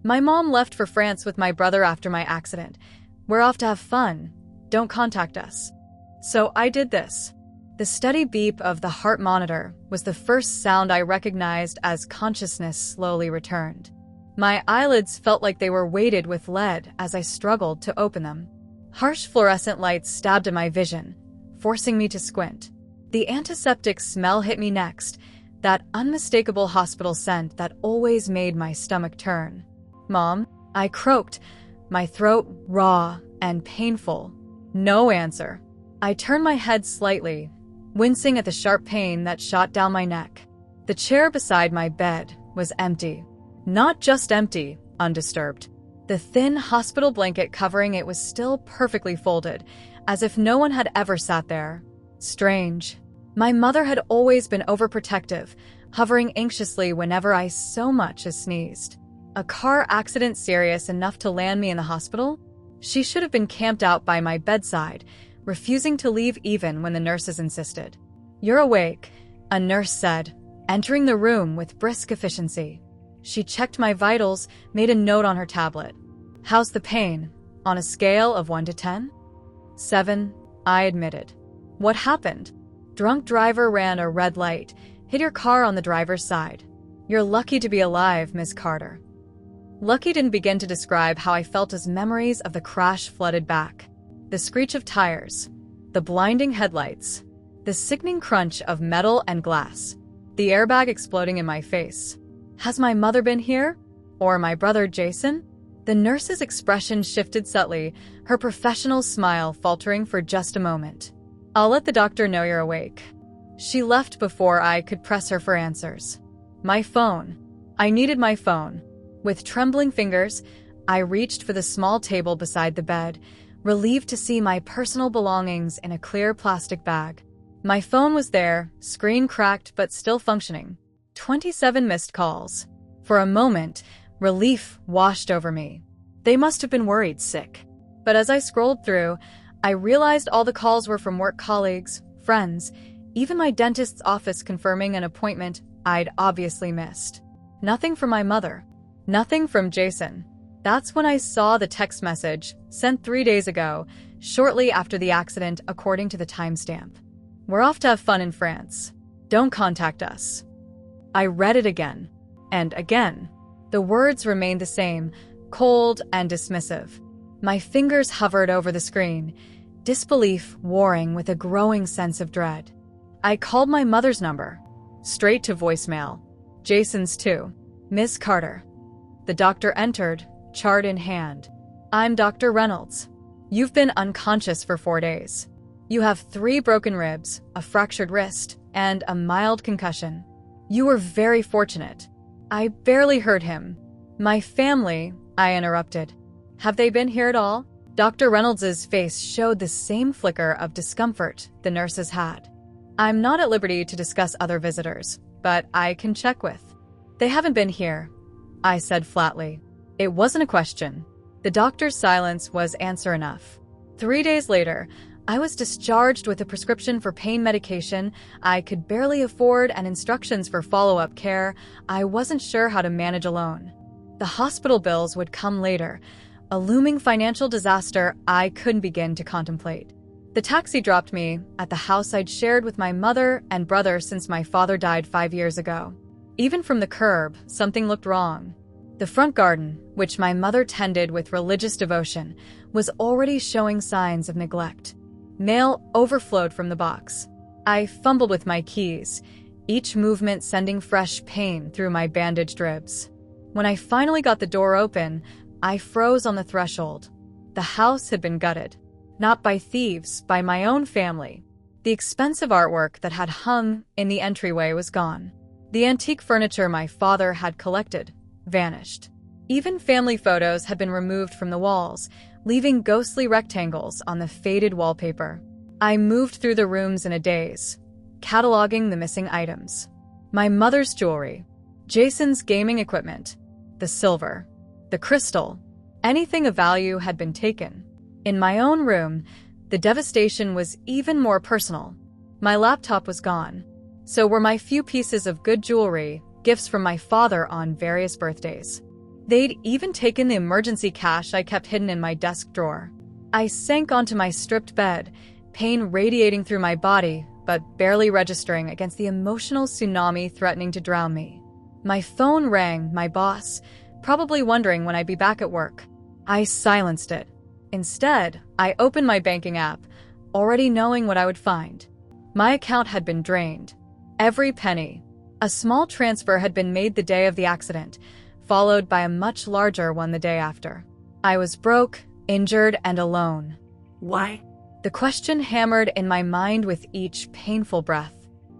My mom left for France with my brother after my accident. We're off to have fun. Don't contact us. So I did this. The steady beep of the heart monitor was the first sound I recognized as consciousness slowly returned. My eyelids felt like they were weighted with lead as I struggled to open them. Harsh fluorescent lights stabbed at my vision, forcing me to squint. The antiseptic smell hit me next, that unmistakable hospital scent that always made my stomach turn. "Mom," I croaked, my throat raw and painful. No answer. I turned my head slightly, wincing at the sharp pain that shot down my neck. The chair beside my bed was empty. Not just empty, undisturbed. The thin hospital blanket covering it was still perfectly folded, as if no one had ever sat there. Strange. My mother had always been overprotective, hovering anxiously whenever I so much as sneezed. A car accident serious enough to land me in the hospital? She should have been camped out by my bedside, refusing to leave even when the nurses insisted. "You're awake," a nurse said, entering the room with brisk efficiency. She checked my vitals, made a note on her tablet. "How's the pain? On a scale of 1 to 10? 7, I admitted. "What happened?" "Drunk driver ran a red light, hit your car on the driver's side. You're lucky to be alive, Miss Carter." Lucky didn't begin to describe how I felt as memories of the crash flooded back. The screech of tires, the blinding headlights, the sickening crunch of metal and glass, the airbag exploding in my face. Has my mother been here? Or my brother Jason? The nurse's expression shifted subtly, her professional smile faltering for just a moment. "I'll let the doctor know you're awake." She left before I could press her for answers. My phone. I needed my phone. With trembling fingers, I reached for the small table beside the bed, relieved to see my personal belongings in a clear plastic bag. My phone was there, screen cracked but still functioning. 27 missed calls. For a moment, relief washed over me. They must have been worried sick. But as I scrolled through, I realized all the calls were from work colleagues, friends, even my dentist's office confirming an appointment I'd obviously missed. Nothing from my mother. Nothing from Jason. That's when I saw the text message, sent 3 days ago, shortly after the accident according to the timestamp. "We're off to have fun in France. Don't contact us." I read it again. And again. The words remained the same, cold and dismissive. My fingers hovered over the screen, disbelief warring with a growing sense of dread. I called my mother's number. Straight to voicemail. Jason's too. "Miss Carter." The doctor entered, chart in hand. "I'm Dr. Reynolds. You've been unconscious for 4 days. You have 3 broken ribs, a fractured wrist, and a mild concussion. You were very fortunate." I barely heard him. "My family," I interrupted. "Have they been here at all?" Dr. Reynolds's face showed the same flicker of discomfort the nurses had. "I'm not at liberty to discuss other visitors, but I can check with." "They haven't been here," I said flatly. It wasn't a question. The doctor's silence was answer enough. 3 days later, I was discharged with a prescription for pain medication I could barely afford and instructions for follow-up care I wasn't sure how to manage alone. The hospital bills would come later, a looming financial disaster I couldn't begin to contemplate. The taxi dropped me at the house I'd shared with my mother and brother since my father died 5 years ago. Even from the curb, something looked wrong. The front garden, which my mother tended with religious devotion, was already showing signs of neglect. Mail overflowed from the box. I fumbled with my keys, each movement sending fresh pain through my bandaged ribs. When I finally got the door open, I froze on the threshold. The house had been gutted. Not by thieves, by my own family. The expensive artwork that had hung in the entryway was gone. The antique furniture my father had collected vanished. Even family photos had been removed from the walls, leaving ghostly rectangles on the faded wallpaper. I moved through the rooms in a daze, cataloging the missing items. My mother's jewelry, Jason's gaming equipment, the silver, the crystal, anything of value had been taken. In my own room, the devastation was even more personal. My laptop was gone. So were my few pieces of good jewelry, gifts from my father on various birthdays. They'd even taken the emergency cash I kept hidden in my desk drawer. I sank onto my stripped bed, pain radiating through my body, but barely registering against the emotional tsunami threatening to drown me. My phone rang, my boss, probably wondering when I'd be back at work. I silenced it. Instead, I opened my banking app, already knowing what I would find. My account had been drained. Every penny. A small transfer had been made the day of the accident, followed by a much larger one the day after. I was broke, injured, and alone. Why? The question hammered in my mind with each painful breath.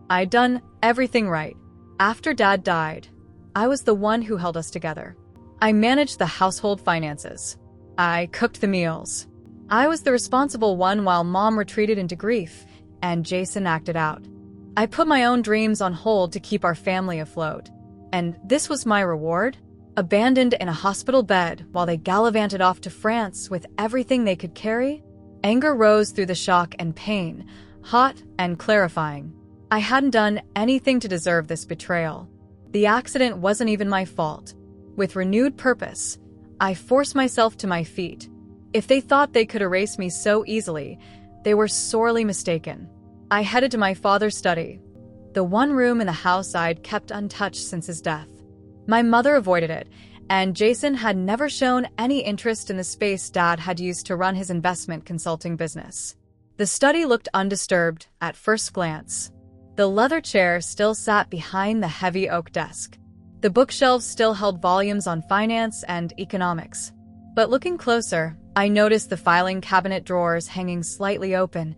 I'd done everything right. After Dad died, I was the one who held us together. I managed the household finances. I cooked the meals. I was the responsible one while Mom retreated into grief, and Jason acted out. I put my own dreams on hold to keep our family afloat. And this was my reward? Abandoned in a hospital bed while they gallivanted off to France with everything they could carry? Anger rose through the shock and pain, hot and clarifying. I hadn't done anything to deserve this betrayal. The accident wasn't even my fault. With renewed purpose, I forced myself to my feet. If they thought they could erase me so easily, they were sorely mistaken. I headed to my father's study, the one room in the house I'd kept untouched since his death. My mother avoided it, and Jason had never shown any interest in the space Dad had used to run his investment consulting business. The study looked undisturbed at first glance. The leather chair still sat behind the heavy oak desk. The bookshelves still held volumes on finance and economics. But looking closer, I noticed the filing cabinet drawers hanging slightly open,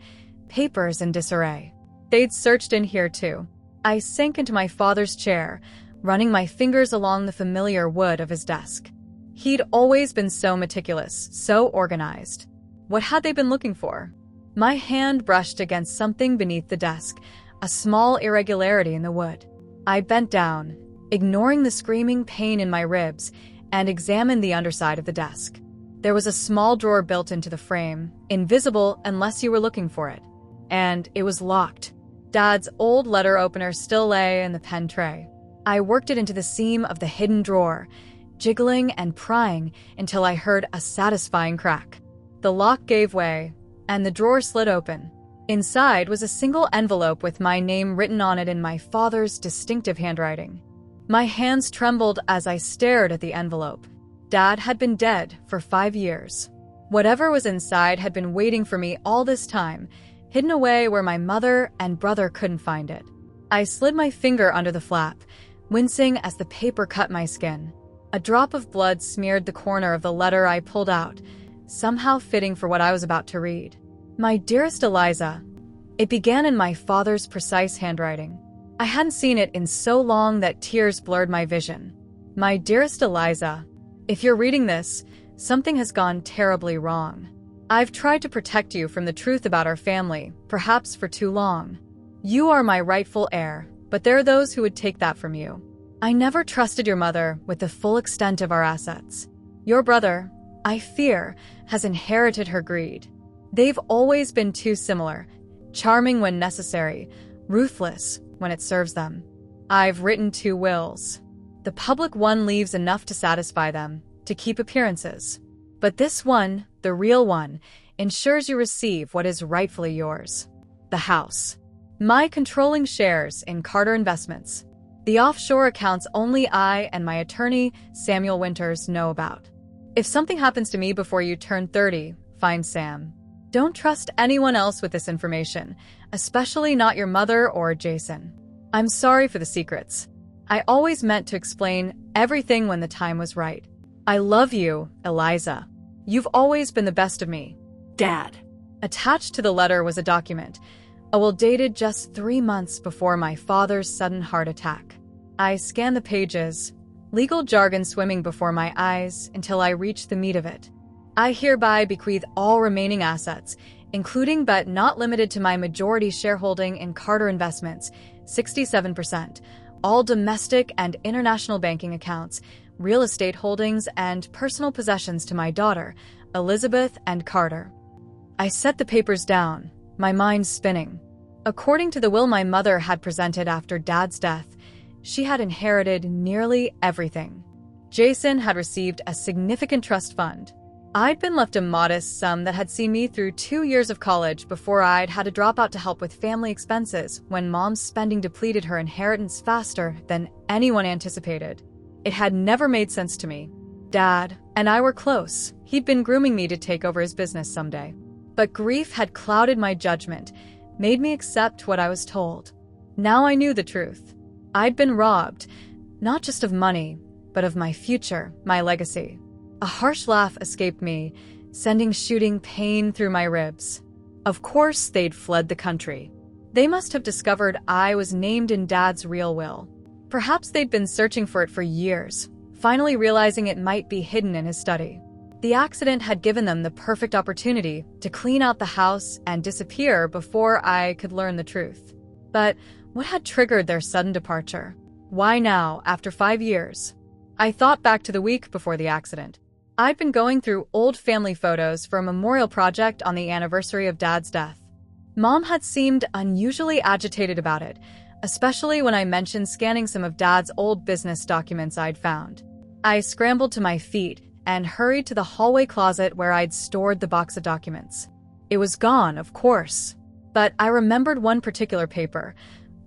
papers in disarray. They'd searched in here too. I sank into my father's chair, running my fingers along the familiar wood of his desk. He'd always been so meticulous, so organized. What had they been looking for? My hand brushed against something beneath the desk, a small irregularity in the wood. I bent down, ignoring the screaming pain in my ribs, and examined the underside of the desk. There was a small drawer built into the frame, invisible unless you were looking for it. And it was locked. Dad's old letter opener still lay in the pen tray. I worked it into the seam of the hidden drawer, jiggling and prying until I heard a satisfying crack. The lock gave way, and the drawer slid open. Inside was a single envelope with my name written on it in my father's distinctive handwriting. My hands trembled as I stared at the envelope. Dad had been dead for 5 years. Whatever was inside had been waiting for me all this time, hidden away where my mother and brother couldn't find it. I slid my finger under the flap, wincing as the paper cut my skin. A drop of blood smeared the corner of the letter I pulled out, somehow fitting for what I was about to read. My dearest Eliza. It began in my father's precise handwriting. I hadn't seen it in so long that tears blurred my vision. My dearest Eliza, if you're reading this, something has gone terribly wrong. I've tried to protect you from the truth about our family, perhaps for too long. You are my rightful heir, but there are those who would take that from you. I never trusted your mother with the full extent of our assets. Your brother, I fear, has inherited her greed. They've always been too similar, charming when necessary, ruthless when it serves them. I've written 2 wills. The public one leaves enough to satisfy them, to keep appearances. But this one, the real one, ensures you receive what is rightfully yours. The house. My controlling shares in Carter Investments. The offshore accounts only I and my attorney, Samuel Winters, know about. If something happens to me before you turn 30, find Sam. Don't trust anyone else with this information, especially not your mother or Jason. I'm sorry for the secrets. I always meant to explain everything when the time was right. I love you, Eliza. You've always been the best of me. Dad. Attached to the letter was a document, a will dated just 3 months before my father's sudden heart attack. I scanned the pages, legal jargon swimming before my eyes until I reached the meat of it. I hereby bequeath all remaining assets, including but not limited to my majority shareholding in Carter Investments, 67%, all domestic and international banking accounts, real estate holdings, and personal possessions to my daughter, Elizabeth and Carter. I set the papers down, my mind spinning. According to the will my mother had presented after Dad's death, she had inherited nearly everything. Jason had received a significant trust fund. I'd been left a modest sum that had seen me through 2 years of college before I'd had to drop out to help with family expenses when Mom's spending depleted her inheritance faster than anyone anticipated. It had never made sense to me. Dad and I were close. He'd been grooming me to take over his business someday. But grief had clouded my judgment, made me accept what I was told. Now I knew the truth. I'd been robbed, not just of money, but of my future, my legacy. A harsh laugh escaped me, sending shooting pain through my ribs. Of course, they'd fled the country. They must have discovered I was named in Dad's real will. Perhaps they'd been searching for it for years, finally realizing it might be hidden in his study. The accident had given them the perfect opportunity to clean out the house and disappear before I could learn the truth. But what had triggered their sudden departure? Why now, after 5 years? I thought back to the week before the accident. I'd been going through old family photos for a memorial project on the anniversary of Dad's death. Mom had seemed unusually agitated about it, especially when I mentioned scanning some of Dad's old business documents I'd found. I scrambled to my feet and hurried to the hallway closet where I'd stored the box of documents. It was gone, of course, but I remembered one particular paper,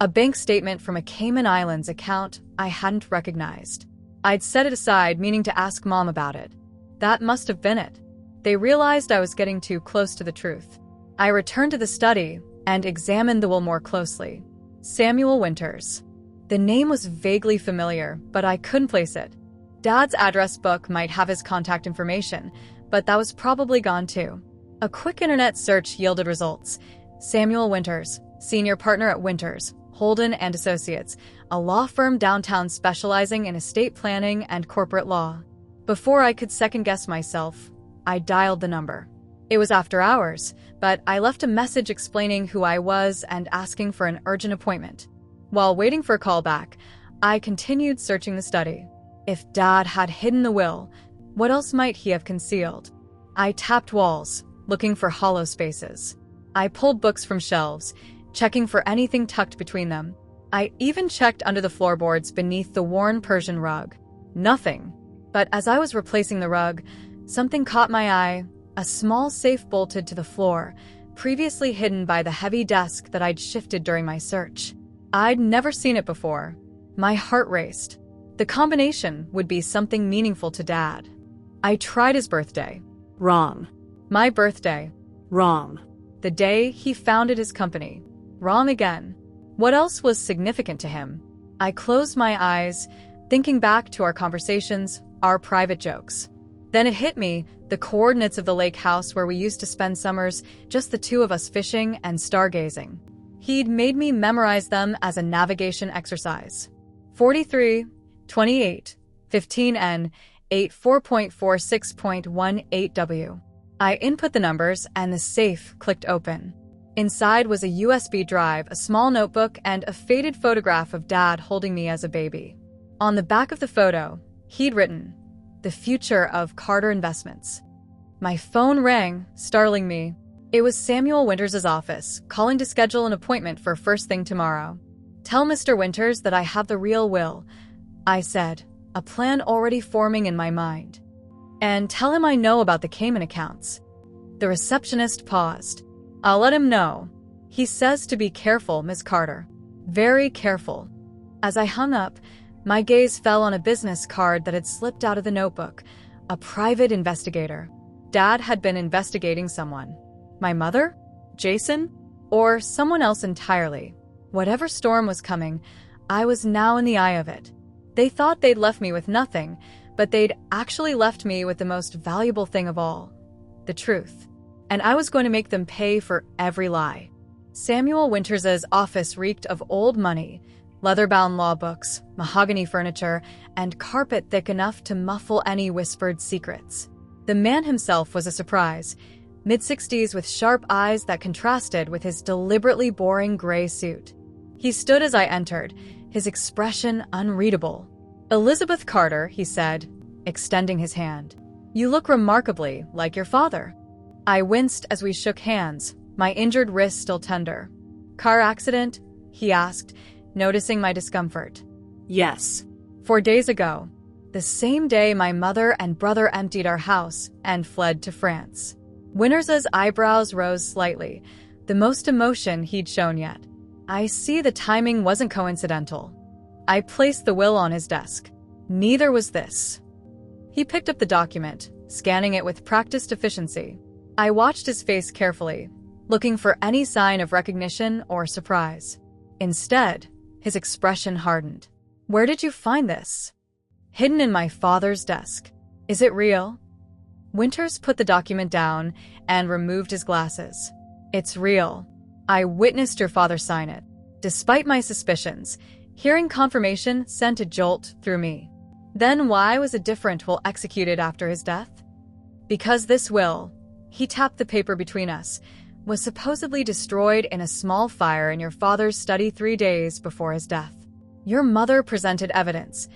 a bank statement from a Cayman Islands account I hadn't recognized. I'd set it aside, meaning to ask Mom about it. That must have been it. They realized I was getting too close to the truth. I returned to the study and examined the will more closely. Samuel Winters. The name was vaguely familiar, but I couldn't place it. Dad's address book might have his contact information, but that was probably gone too. A quick internet search yielded results. Samuel Winters, senior partner at Winters, Holden and Associates, a law firm downtown specializing in estate planning and corporate law. Before I could second-guess myself, I dialed the number. It was after hours, but I left a message explaining who I was and asking for an urgent appointment. While waiting for a call back, I continued searching the study. If Dad had hidden the will, what else might he have concealed? I tapped walls, looking for hollow spaces. I pulled books from shelves, checking for anything tucked between them. I even checked under the floorboards beneath the worn Persian rug. Nothing. But as I was replacing the rug, something caught my eye, a small safe bolted to the floor, previously hidden by the heavy desk that I'd shifted during my search. I'd never seen it before. My heart raced. The combination would be something meaningful to Dad. I tried his birthday. Wrong. My birthday. Wrong. The day he founded his company. Wrong again. What else was significant to him? I closed my eyes, thinking back to our conversations, our private jokes. Then it hit me, the coordinates of the lake house where we used to spend summers, just the two of us fishing and stargazing. He'd made me memorize them as a navigation exercise. 43, 28, 15N, 84.46.18W. I input the numbers and the safe clicked open. Inside was a USB drive, a small notebook, and a faded photograph of Dad holding me as a baby. On the back of the photo, he'd written, "The future of Carter Investments." My phone rang, startling me. It was Samuel Winters' office, calling to schedule an appointment for first thing tomorrow. "Tell Mr. Winters that I have the real will," I said, a plan already forming in my mind. "And tell him I know about the Cayman accounts." The receptionist paused. "I'll let him know. He says to be careful, Miss Carter. Very careful." As I hung up, my gaze fell on a business card that had slipped out of the notebook. A private investigator. Dad had been investigating someone. My mother? Jason? Or someone else entirely? Whatever storm was coming, I was now in the eye of it. They thought they'd left me with nothing, but they'd actually left me with the most valuable thing of all, the truth. And I was going to make them pay for every lie. Samuel Winters' office reeked of old money, leather-bound law books, mahogany furniture, and carpet thick enough to muffle any whispered secrets. The man himself was a surprise, mid-60s with sharp eyes that contrasted with his deliberately boring gray suit. He stood as I entered, his expression unreadable. "Elizabeth Carter," he said, extending his hand. "You look remarkably like your father." I winced as we shook hands, my injured wrist still tender. "Car accident?" he asked, noticing my discomfort. Yes. 4 days ago. The same day my mother and brother emptied our house and fled to France. Winters's eyebrows rose slightly, the most emotion he'd shown yet. I see the timing wasn't coincidental. I placed the will on his desk. Neither was this. He picked up the document, scanning it with practiced efficiency. I watched his face carefully, looking for any sign of recognition or surprise. Instead, his expression hardened. "Where did you find this?" "Hidden in my father's desk." "Is it real?" Winters put the document down and removed his glasses. "It's real. I witnessed your father sign it." Despite my suspicions, hearing confirmation sent a jolt through me. Then why was a different will executed after his death? Because this will, he tapped the paper between us, was supposedly destroyed in a small fire in your father's study 3 days before his death. Your mother presented evidence,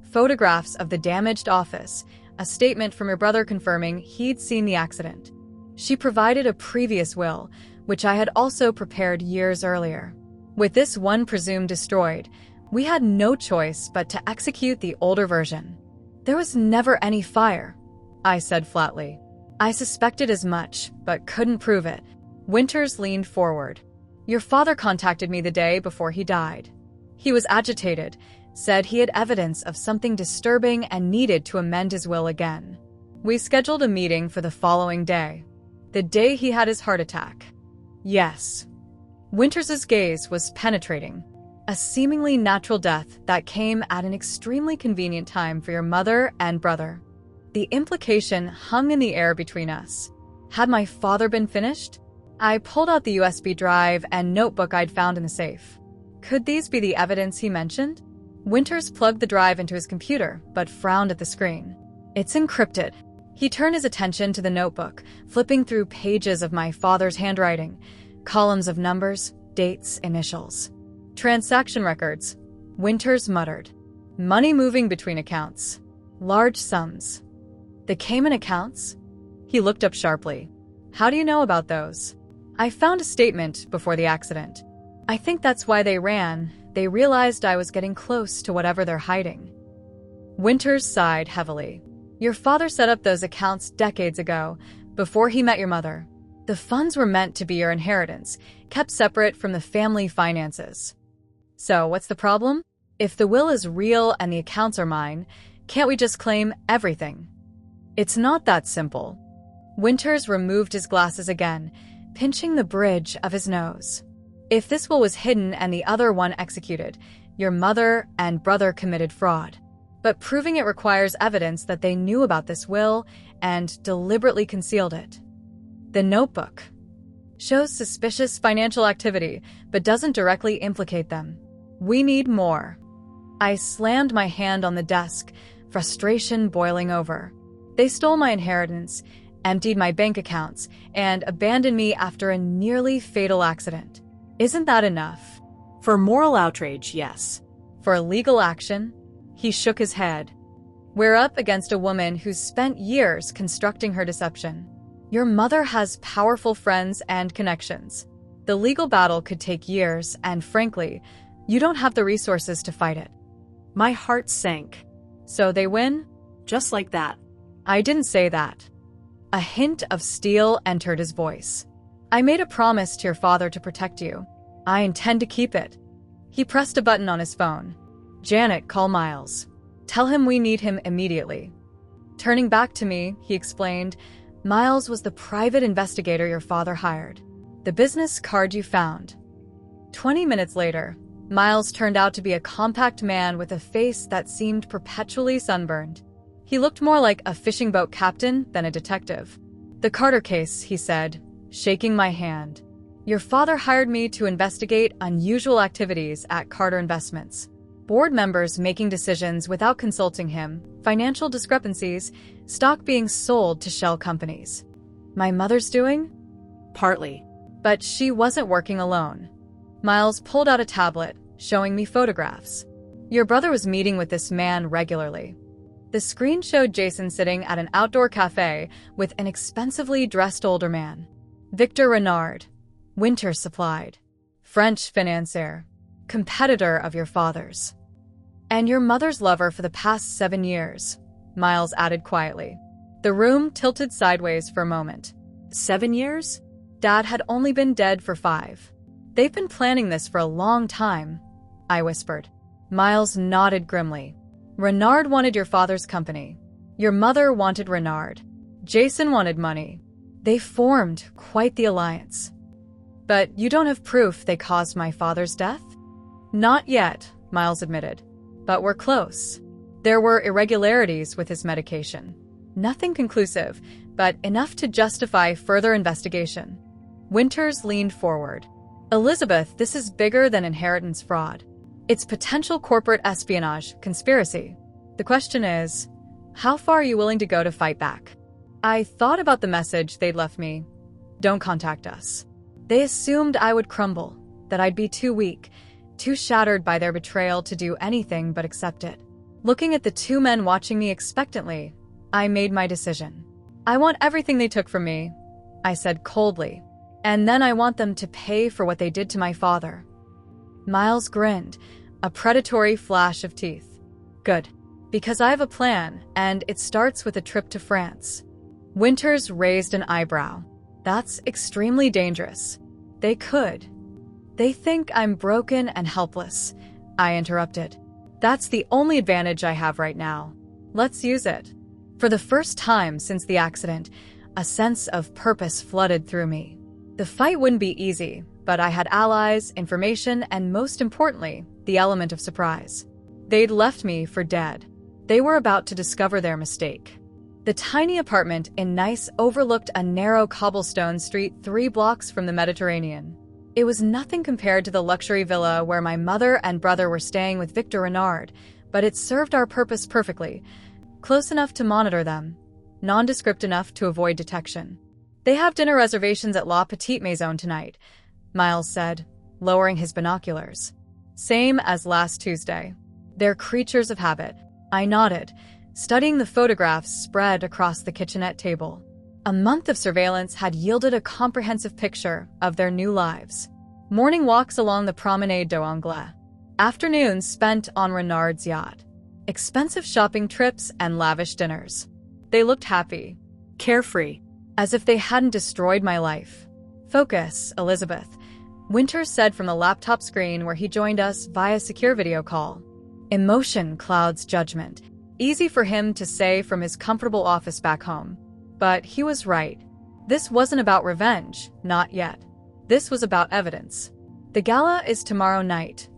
photographs of the damaged office, a statement from your brother confirming he'd seen the accident. She provided a previous will, which I had also prepared years earlier. With this one presumed destroyed, we had no choice but to execute the older version. "There was never any fire," I said flatly. "I suspected as much, but couldn't prove it." Winters leaned forward. "Your father contacted me the day before he died. He was agitated, said he had evidence of something disturbing and needed to amend his will again. We scheduled a meeting for the following day, the day he had his heart attack." Yes. Winters's gaze was penetrating. A seemingly natural death that came at an extremely convenient time for your mother and brother. The implication hung in the air between us. Had my father been finished? I pulled out the USB drive and notebook I'd found in the safe. Could these be the evidence he mentioned? Winters plugged the drive into his computer, but frowned at the screen. "It's encrypted." He turned his attention to the notebook, flipping through pages of my father's handwriting, columns of numbers, dates, initials. "Transaction records," Winters muttered. "Money moving between accounts. Large sums." "The Cayman accounts?" He looked up sharply. "How do you know about those?" "I found a statement before the accident. I think that's why they ran. They realized I was getting close to whatever they're hiding." Winters sighed heavily. "Your father set up those accounts decades ago, before he met your mother. The funds were meant to be your inheritance, kept separate from the family finances. So, what's the problem? If the will is real and the accounts are mine, can't we just claim everything?" "It's not that simple." Winters removed his glasses again, pinching the bridge of his nose. "If this will was hidden and the other one executed, your mother and brother committed fraud. But proving it requires evidence that they knew about this will and deliberately concealed it. The notebook shows suspicious financial activity, but doesn't directly implicate them. We need more." I slammed my hand on the desk, frustration boiling over. They stole my inheritance, emptied my bank accounts, and abandoned me after a nearly fatal accident. Isn't that enough? For moral outrage, yes. For legal action? He shook his head. We're up against a woman who's spent years constructing her deception. Your mother has powerful friends and connections. The legal battle could take years, and frankly, you don't have the resources to fight it. My heart sank. So they win? Just like that. I didn't say that. A hint of steel entered his voice. I made a promise to your father to protect you. I intend to keep it. He pressed a button on his phone. "Janet, call Miles. Tell him we need him immediately." Turning back to me, he explained, "Miles was the private investigator your father hired. The business card you found." 20 minutes later, Miles turned out to be a compact man with a face that seemed perpetually sunburned. He looked more like a fishing boat captain than a detective. "The Carter case," he said, shaking my hand. "Your father hired me to investigate unusual activities at Carter Investments. Board members making decisions without consulting him, financial discrepancies, stock being sold to shell companies. My mother's doing?" Partly. But she wasn't working alone. Miles pulled out a tablet, showing me photographs. "Your brother was meeting with this man regularly." The screen showed Jason sitting at an outdoor cafe with an expensively dressed older man. Victor Renard, Winters supplied. French financier. Competitor of your father's. And your mother's lover for the past 7 years, Miles added quietly. The room tilted sideways for a moment. 7 years? Dad had only been dead for 5. They've been planning this for a long time, I whispered. Miles nodded grimly. Renard wanted your father's company. Your mother wanted Renard. Jason wanted money. They formed quite the alliance. But you don't have proof they caused my father's death? Not yet, Miles admitted. But we're close. There were irregularities with his medication. Nothing conclusive, but enough to justify further investigation. Winters leaned forward. Elizabeth, this is bigger than inheritance fraud. It's potential corporate espionage, conspiracy. The question is, how far are you willing to go to fight back? I thought about the message they'd left me. Don't contact us. They assumed I would crumble, that I'd be too weak, too shattered by their betrayal to do anything but accept it. Looking at the 2 men watching me expectantly, I made my decision. I want everything they took from me, I said coldly. And then I want them to pay for what they did to my father. Miles grinned, a predatory flash of teeth. Good, because I have a plan, and it starts with a trip to France. Winters raised an eyebrow. That's extremely dangerous. They could. They think I'm broken and helpless, I interrupted. That's the only advantage I have right now. Let's use it. For the first time since the accident, a sense of purpose flooded through me. The fight wouldn't be easy, but I had allies, information, and most importantly, the element of surprise. They'd left me for dead. They were about to discover their mistake. The tiny apartment in Nice overlooked a narrow cobblestone street 3 blocks from the Mediterranean. It was nothing compared to the luxury villa where my mother and brother were staying with Victor Renard, but it served our purpose perfectly. Close enough to monitor them, nondescript enough to avoid detection. They have dinner reservations at La Petite Maison tonight, Miles said, lowering his binoculars. Same as last Tuesday. They're creatures of habit. I nodded, studying the photographs spread across the kitchenette table. A month of surveillance had yielded a comprehensive picture of their new lives. Morning walks along the Promenade d'Anglais. Afternoons spent on Renard's yacht. Expensive shopping trips and lavish dinners. They looked happy, Carefree. as if they hadn't destroyed my life. Focus, Elizabeth, Winters said from the laptop screen where he joined us via secure video call. Emotion clouds judgment. Easy for him to say from his comfortable office back home. But he was right. This wasn't about revenge, not yet. This was about evidence. The gala is tomorrow night,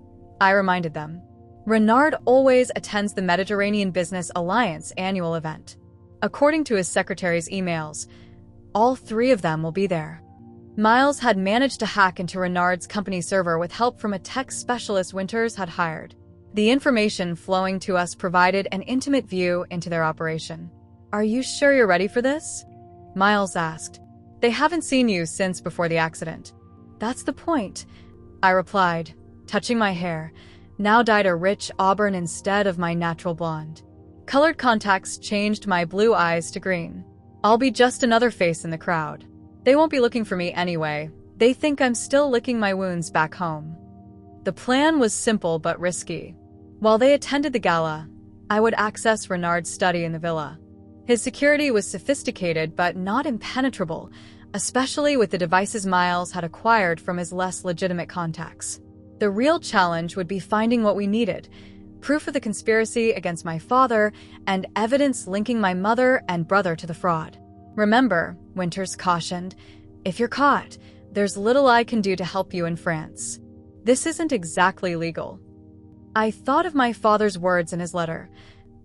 I reminded them. Renard always attends the Mediterranean Business Alliance annual event. According to his secretary's emails, all 3 of them will be there. Miles had managed to hack into Renard's company server with help from a tech specialist Winters had hired. The information flowing to us provided an intimate view into their operation. Are you sure you're ready for this? Miles asked. They haven't seen you since before the accident. That's the point, I replied, touching my hair, now dyed a rich auburn instead of my natural blonde. Colored contacts changed my blue eyes to green. I'll be just another face in the crowd. They won't be looking for me anyway. They think I'm still licking my wounds back home. The plan was simple but risky. While they attended the gala, I would access Renard's study in the villa. His security was sophisticated but not impenetrable, especially with the devices Miles had acquired from his less legitimate contacts. The real challenge would be finding what we needed: proof of the conspiracy against my father and evidence linking my mother and brother to the fraud. Remember, Winters cautioned, if you're caught, there's little I can do to help you in France. This isn't exactly legal. I thought of my father's words in his letter.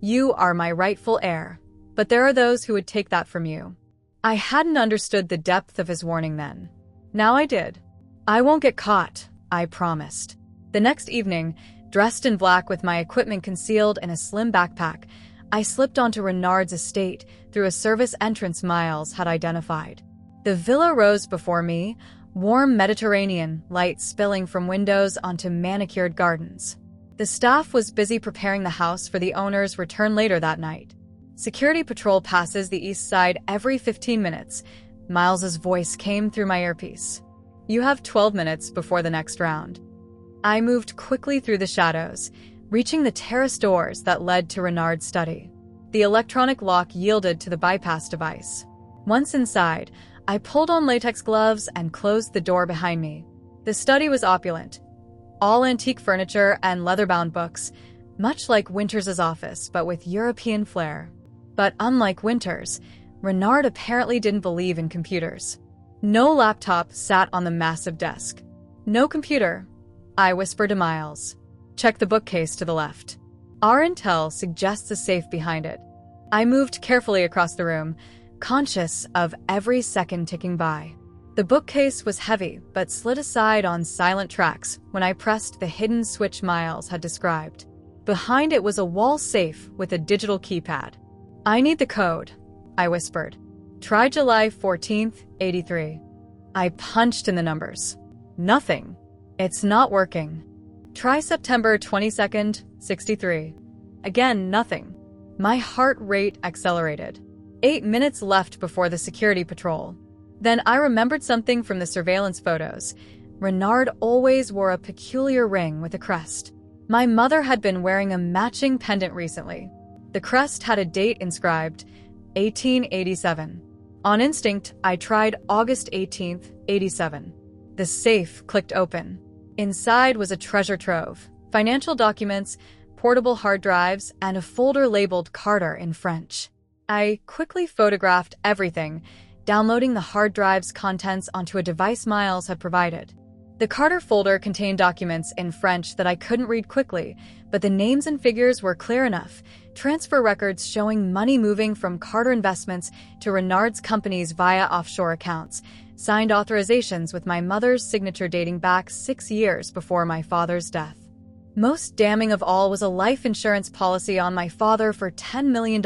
You are my rightful heir, but there are those who would take that from you. I hadn't understood the depth of his warning then. Now I did. I won't get caught, I promised. The next evening, dressed in black with my equipment concealed in a slim backpack, I slipped onto Renard's estate through a service entrance Miles had identified. The villa rose before me, warm Mediterranean light spilling from windows onto manicured gardens. The staff was busy preparing the house for the owner's return later that night. Security patrol passes the east side every 15 minutes. Miles's voice came through my earpiece. You have 12 minutes before the next round. I moved quickly through the shadows, reaching the terrace doors that led to Renard's study. The electronic lock yielded to the bypass device. Once inside, I pulled on latex gloves and closed the door behind me. The study was opulent. All antique furniture and leather-bound books, much like Winters' office, but with European flair. But unlike Winters, Renard apparently didn't believe in computers. No laptop sat on the massive desk. No computer, I whispered to Miles. Check the bookcase to the left. Our intel suggests a safe behind it. I moved carefully across the room, conscious of every second ticking by. The bookcase was heavy, but slid aside on silent tracks when I pressed the hidden switch Miles had described. Behind it was a wall safe with a digital keypad. I need the code, I whispered. Try July 14th, 83. I punched in the numbers. Nothing. It's not working. Try September 22nd, 63. Again, nothing. My heart rate accelerated. 8 minutes left before the security patrol. Then I remembered something from the surveillance photos. Renard always wore a peculiar ring with a crest. My mother had been wearing a matching pendant recently. The crest had a date inscribed, 1887. On instinct, I tried August 18th, 87. The safe clicked open. Inside was a treasure trove, financial documents, portable hard drives, and a folder labeled Carter in French. I quickly photographed everything, downloading the hard drive's contents onto a device Miles had provided. The Carter folder contained documents in French that I couldn't read quickly, but the names and figures were clear enough. Transfer records showing money moving from Carter Investments to Renard's companies via offshore accounts. Signed authorizations with my mother's signature dating back 6 years before my father's death. Most damning of all was a life insurance policy on my father for $10 million,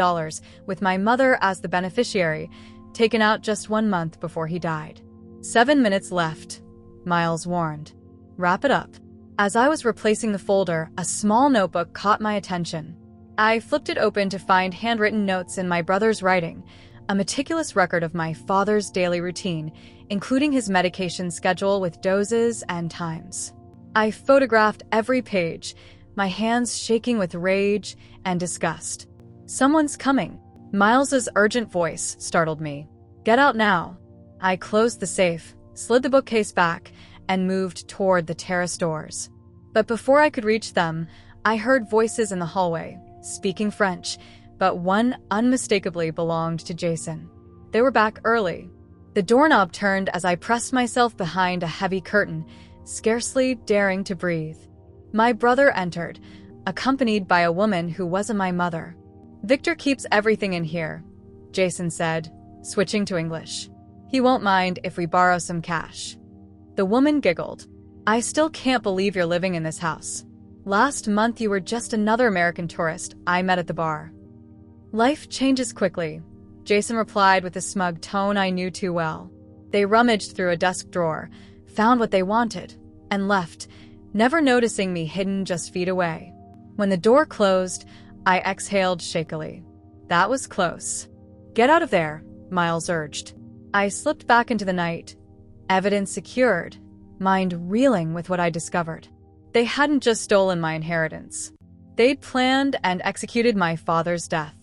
with my mother as the beneficiary, taken out just 1 month before he died. 7 minutes left, Miles warned. Wrap it up. As I was replacing the folder, a small notebook caught my attention. I flipped it open to find handwritten notes in my brother's writing, a meticulous record of my father's daily routine, including his medication schedule with doses and times. I photographed every page, my hands shaking with rage and disgust. Someone's coming. Miles's urgent voice startled me. Get out now. I closed the safe, slid the bookcase back, and moved toward the terrace doors. But before I could reach them, I heard voices in the hallway, speaking French, but one unmistakably belonged to Jason. They were back early. The doorknob turned as I pressed myself behind a heavy curtain, scarcely daring to breathe. My brother entered, accompanied by a woman who wasn't my mother. Victor keeps everything in here, Jason said, switching to English. He won't mind if we borrow some cash. The woman giggled. I still can't believe you're living in this house. Last month you were just another American tourist I met at the bar. Life changes quickly, Jason replied with a smug tone I knew too well. They rummaged through a desk drawer, found what they wanted, and left, never noticing me hidden just feet away. When the door closed, I exhaled shakily. That was close. Get out of there, Miles urged. I slipped back into the night, evidence secured, mind reeling with what I discovered. They hadn't just stolen my inheritance. They'd planned and executed my father's death.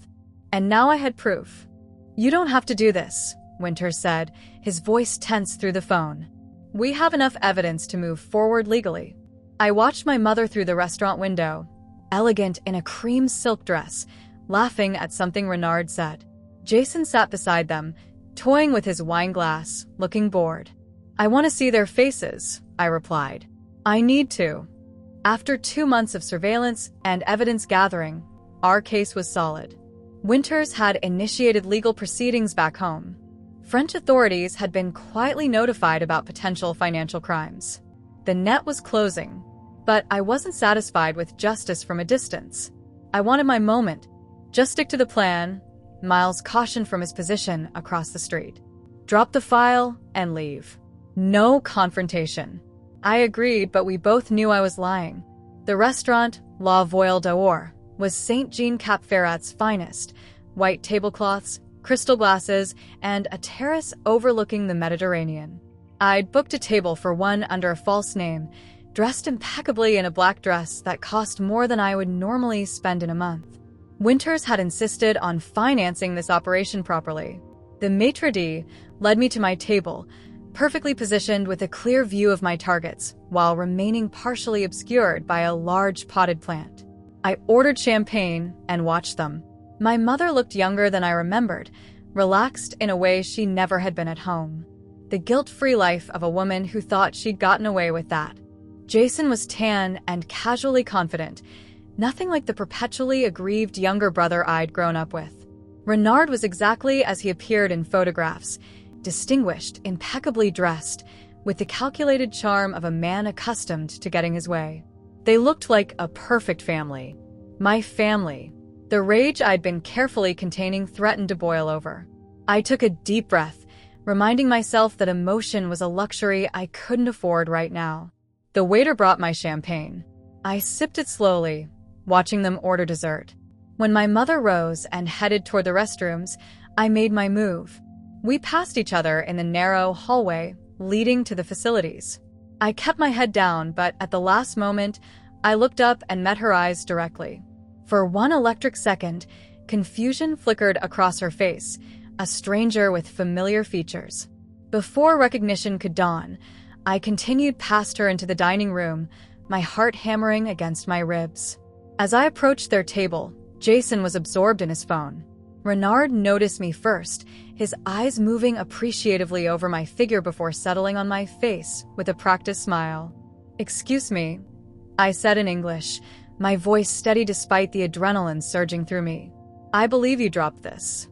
And now I had proof. You don't have to do this, Winters said, his voice tense through the phone. We have enough evidence to move forward legally. I watched my mother through the restaurant window, elegant in a cream silk dress, laughing at something Renard said. Jason sat beside them, toying with his wine glass, looking bored. I want to see their faces, I replied. I need to. After 2 months of surveillance and evidence gathering, our case was solid. Winters had initiated legal proceedings back home. French authorities had been quietly notified about potential financial crimes. The net was closing, but I wasn't satisfied with justice from a distance. I wanted my moment. Just stick to the plan, Miles cautioned from his position across the street. Drop the file and leave. No confrontation. I agreed, but we both knew I was lying. The restaurant, La Voile d'Or, was St. Jean Cap Ferrat's finest, white tablecloths, crystal glasses, and a terrace overlooking the Mediterranean. I'd booked a table for one under a false name, dressed impeccably in a black dress that cost more than I would normally spend in a month. Winters had insisted on financing this operation properly. The maitre d' led me to my table, perfectly positioned with a clear view of my targets, while remaining partially obscured by a large potted plant. I ordered champagne and watched them. My mother looked younger than I remembered, relaxed in a way she never had been at home. The guilt-free life of a woman who thought she'd gotten away with that. Jason was tan and casually confident, nothing like the perpetually aggrieved younger brother I'd grown up with. Renard was exactly as he appeared in photographs, distinguished, impeccably dressed, with the calculated charm of a man accustomed to getting his way. They looked like a perfect family. My family. The rage I'd been carefully containing threatened to boil over. I took a deep breath, reminding myself that emotion was a luxury I couldn't afford right now. The waiter brought my champagne. I sipped it slowly, watching them order dessert. When my mother rose and headed toward the restrooms, I made my move. We passed each other in the narrow hallway leading to the facilities. I kept my head down, but at the last moment, I looked up and met her eyes directly. For one electric second, confusion flickered across her face, a stranger with familiar features. Before recognition could dawn, I continued past her into the dining room, my heart hammering against my ribs. As I approached their table, Jason was absorbed in his phone. Renard noticed me first, his eyes moving appreciatively over my figure before settling on my face with a practiced smile. "Excuse me," I said in English, my voice steady despite the adrenaline surging through me. "I believe you dropped this."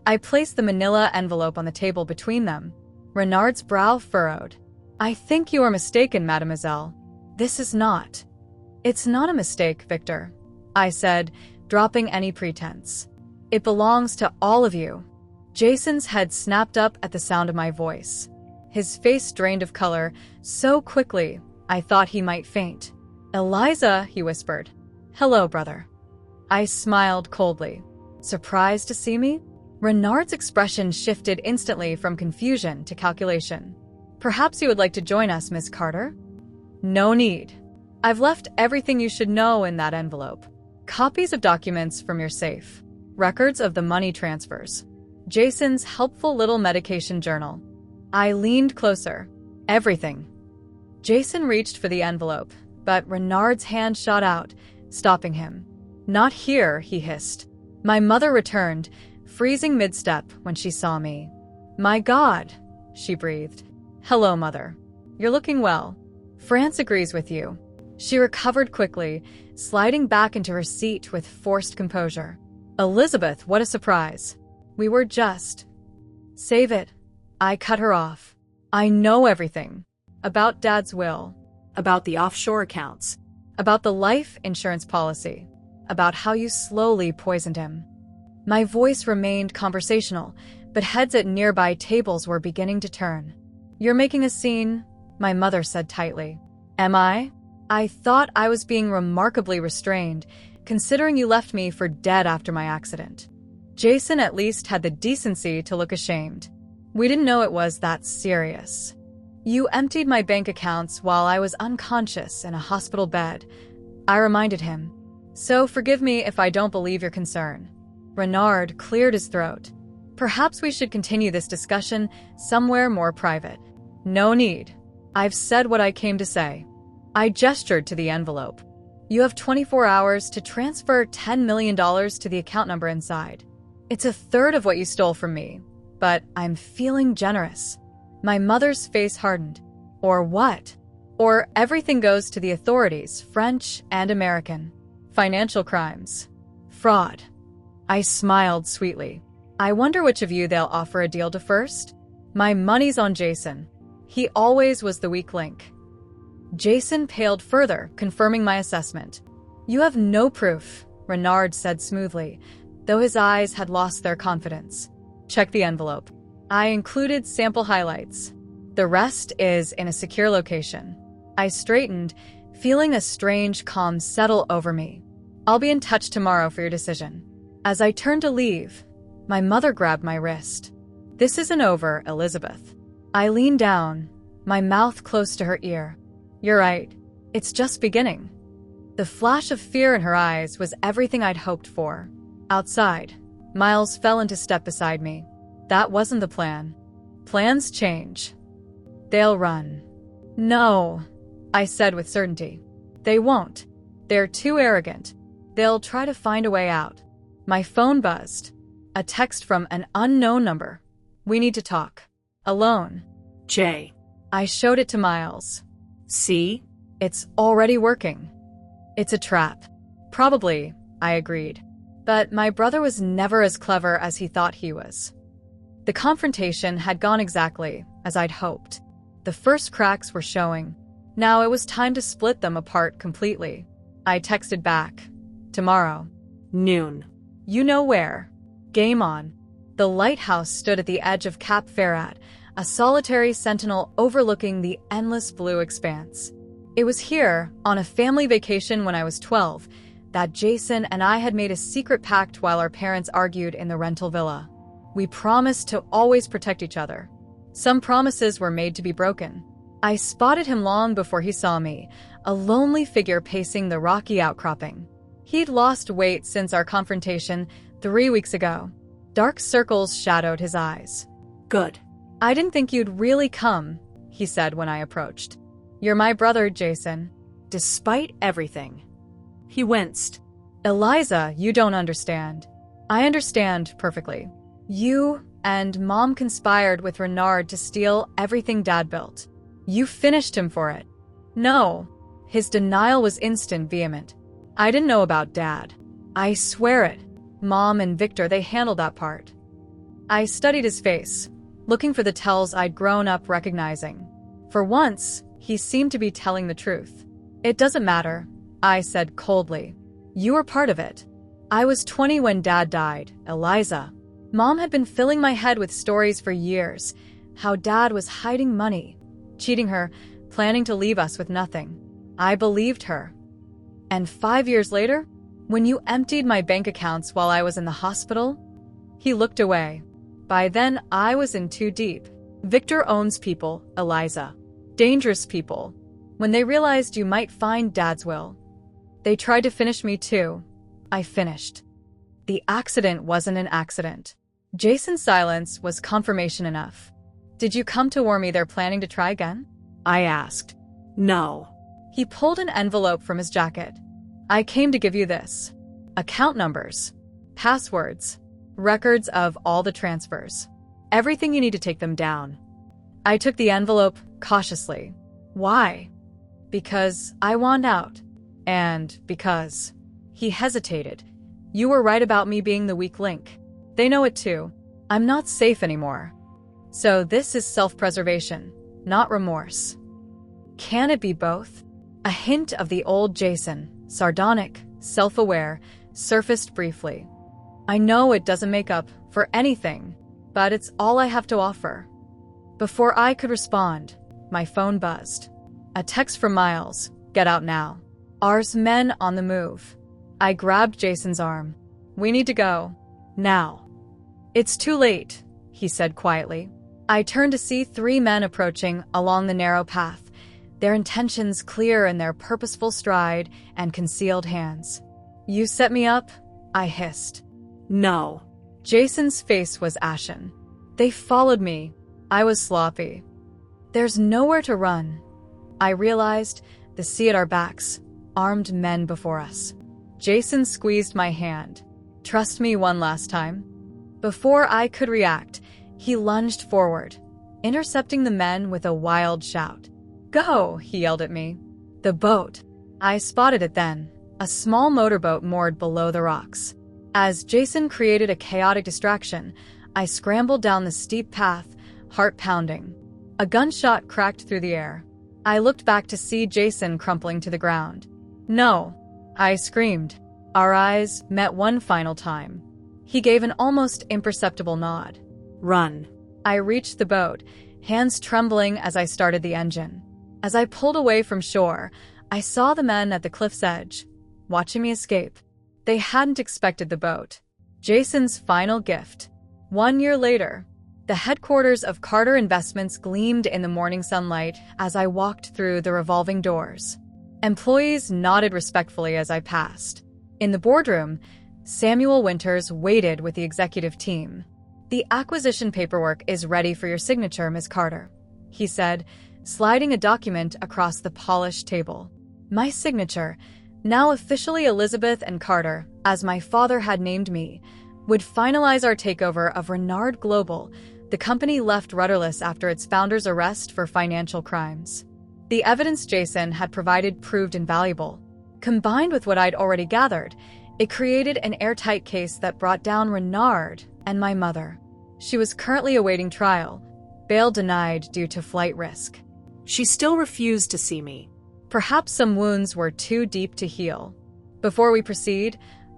I placed the manila envelope on the table between them. Renard's brow furrowed. "I think you are mistaken, mademoiselle. This is not." "It's not a mistake, Victor," I said, dropping any pretense. "It belongs to all of you." Jason's head snapped up at the sound of my voice. His face drained of color so quickly I thought he might faint. "Eliza," he whispered. "Hello, brother." I smiled coldly. "Surprised to see me?" Renard's expression shifted instantly from confusion to calculation. "Perhaps you would like to join us, Miss Carter?" "No need. I've left everything you should know in that envelope. Copies of documents from your safe. Records of the money transfers. Jason's helpful little medication journal." I leaned closer. "Everything." Jason reached for the envelope, but Renard's hand shot out, stopping him. "Not here," he hissed. My mother returned, freezing mid-step when she saw me. "My God," she breathed. "Hello, Mother. You're looking well. France agrees with you." She recovered quickly, sliding back into her seat with forced composure. "Elizabeth, what a surprise. We were just—" "Save it." I cut her off. "I know everything. About Dad's will. About the offshore accounts. About the life insurance policy. About how you slowly poisoned him." My voice remained conversational, but heads at nearby tables were beginning to turn. "You're making a scene," my mother said tightly. "Am I? I thought I was being remarkably restrained, considering you left me for dead after my accident." Jason at least had the decency to look ashamed. "We didn't know it was that serious. You emptied my bank accounts while I was unconscious in a hospital bed," I reminded him. "So forgive me if I don't believe your concern." Renard cleared his throat. "Perhaps we should continue this discussion somewhere more private." "No need. I've said what I came to say." I gestured to the envelope. "You have 24 hours to transfer $10 million to the account number inside. It's a third of what you stole from me, but I'm feeling generous." My mother's face hardened. "Or what?" "Or everything goes to the authorities, French and American. Financial crimes. Fraud." I smiled sweetly. "I wonder which of you they'll offer a deal to first?" My money's on Jason. He always was the weak link. Jason paled further, confirming my assessment. "You have no proof," Renard said smoothly, though his eyes had lost their confidence. "Check the envelope." I included sample highlights. "The rest is in a secure location." I straightened, feeling a strange calm settle over me. "I'll be in touch tomorrow for your decision." As I turned to leave, my mother grabbed my wrist. "This isn't over, Elizabeth." I leaned down, my mouth close to her ear. "You're right. It's just beginning. The flash of fear in her eyes was everything I'd hoped for. Outside, Miles fell into step beside me. That wasn't the plan. Plans change. They'll run. No, I said with certainty. They won't. They're too arrogant. They'll try to find a way out. My phone buzzed. A text from an unknown number. We need to talk. Alone. Jay. I showed it to Miles. See? It's already working. It's a trap. Probably, I agreed. But my brother was never as clever as he thought he was. The confrontation had gone exactly as I'd hoped. The first cracks were showing. Now it was time to split them apart completely. I texted back. Tomorrow. Noon. You know where. Game on. The lighthouse stood at the edge of Cap Ferrat, a solitary sentinel overlooking the endless blue expanse. It was here, on a family vacation when I was 12, that Jason and I had made a secret pact while our parents argued in the rental villa. We promised to always protect each other. Some promises were made to be broken. I spotted him long before he saw me, a lonely figure pacing the rocky outcropping. He'd lost weight since our confrontation 3 weeks ago. Dark circles shadowed his eyes. Good. I didn't think you'd really come, he said when I approached. You're my brother, Jason. Despite everything. He winced. Eliza, you don't understand. I understand perfectly. You and Mom conspired with Renard to steal everything Dad built. You finished him for it. No. His denial was instant, vehement. I didn't know about Dad. I swear it. Mom and Victor, they handled that part. I studied his face, looking for the tells I'd grown up recognizing. For once, he seemed to be telling the truth. It doesn't matter, I said coldly. You were part of it. I was 20 when Dad died, Eliza. Mom had been filling my head with stories for years, how Dad was hiding money, cheating her, planning to leave us with nothing. I believed her. And 5 years later, when you emptied my bank accounts while I was in the hospital, he looked away. By then, I was in too deep. Victor owns people, Eliza. Dangerous people. When they realized you might find Dad's will, they tried to finish me too. I finished. The accident wasn't an accident. Jason's silence was confirmation enough. Did you come to warn me they're planning to try again? I asked. No. He pulled an envelope from his jacket. I came to give you this. Account numbers, passwords, records of all the transfers. Everything you need to take them down. I took the envelope cautiously. Why? Because I want out. And because. He hesitated. You were right about me being the weak link. They know it too. I'm not safe anymore. So this is self-preservation, not remorse. Can it be both? A hint of the old Jason, sardonic, self-aware, surfaced briefly. I know it doesn't make up for anything, but it's all I have to offer. Before I could respond, my phone buzzed. A text from Miles. Get out now. Ours men on the move. I grabbed Jason's arm. We need to go. Now. It's too late, he said quietly. I turned to see 3 men approaching along the narrow path, their intentions clear in their purposeful stride and concealed hands. You set me up? I hissed. No. Jason's face was ashen. They followed me. I was sloppy. There's nowhere to run. I realized the sea at our backs, armed men before us. Jason squeezed my hand. Trust me one last time. Before I could react, he lunged forward, intercepting the men with a wild shout. Go, he yelled at me. The boat. I spotted it then, a small motorboat moored below the rocks. As Jason created a chaotic distraction, I scrambled down the steep path, heart pounding. A gunshot cracked through the air. I looked back to see Jason crumpling to the ground. No, I screamed. Our eyes met one final time. He gave an almost imperceptible nod. Run. I reached the boat, hands trembling as I started the engine. As I pulled away from shore, I saw the men at the cliff's edge, watching me escape. They hadn't expected the boat. Jason's final gift. 1 year later, the headquarters of Carter Investments gleamed in the morning sunlight as I walked through the revolving doors. Employees nodded respectfully as I passed. In the boardroom, Samuel Winters waited with the executive team. "The acquisition paperwork is ready for your signature, Ms. Carter," he said, sliding a document across the polished table. My signature, now officially Elizabeth and Carter, as my father had named me, would finalize our takeover of Renard Global, the company left rudderless after its founder's arrest for financial crimes. The evidence Jason had provided proved invaluable. Combined with what I'd already gathered, it created an airtight case that brought down Renard and my mother. She was currently awaiting trial, bail denied due to flight risk. She still refused to see me. Perhaps some wounds were too deep to heal. Before we proceed,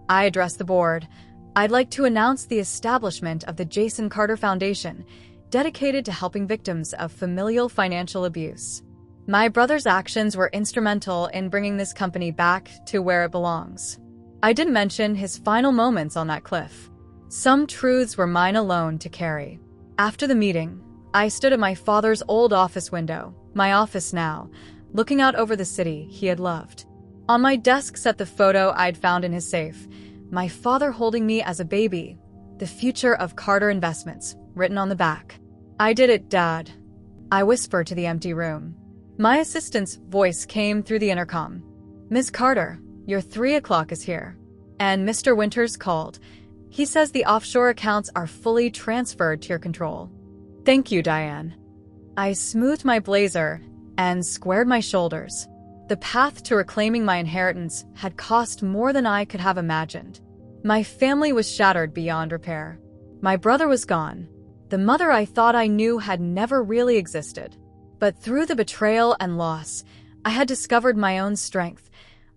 I addressed the board. I'd like to announce the establishment of the Jason Carter Foundation, dedicated to helping victims of familial financial abuse. My brother's actions were instrumental in bringing this company back to where it belongs. I didn't mention his final moments on that cliff. Some truths were mine alone to carry. After the meeting, I stood at my father's old office window, my office now, looking out over the city he had loved. On my desk sat the photo I'd found in his safe, my father holding me as a baby, the future of Carter Investments, written on the back. "I did it, Dad," I whispered to the empty room. My assistant's voice came through the intercom. "Ms. Carter, your 3 o'clock is here." And Mr. Winters called. "He says the offshore accounts are fully transferred to your control." "Thank you, Diane." I smoothed my blazer and squared my shoulders. The path to reclaiming my inheritance had cost more than I could have imagined. My family was shattered beyond repair. My brother was gone. The mother I thought I knew had never really existed. But through the betrayal and loss, I had discovered my own strength,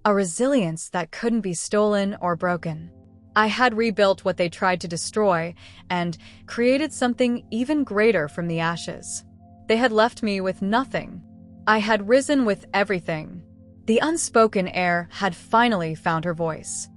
a resilience that couldn't be stolen or broken. I had rebuilt what they tried to destroy and created something even greater from the ashes. They had left me with nothing. I had risen with everything. The unspoken heir had finally found her voice.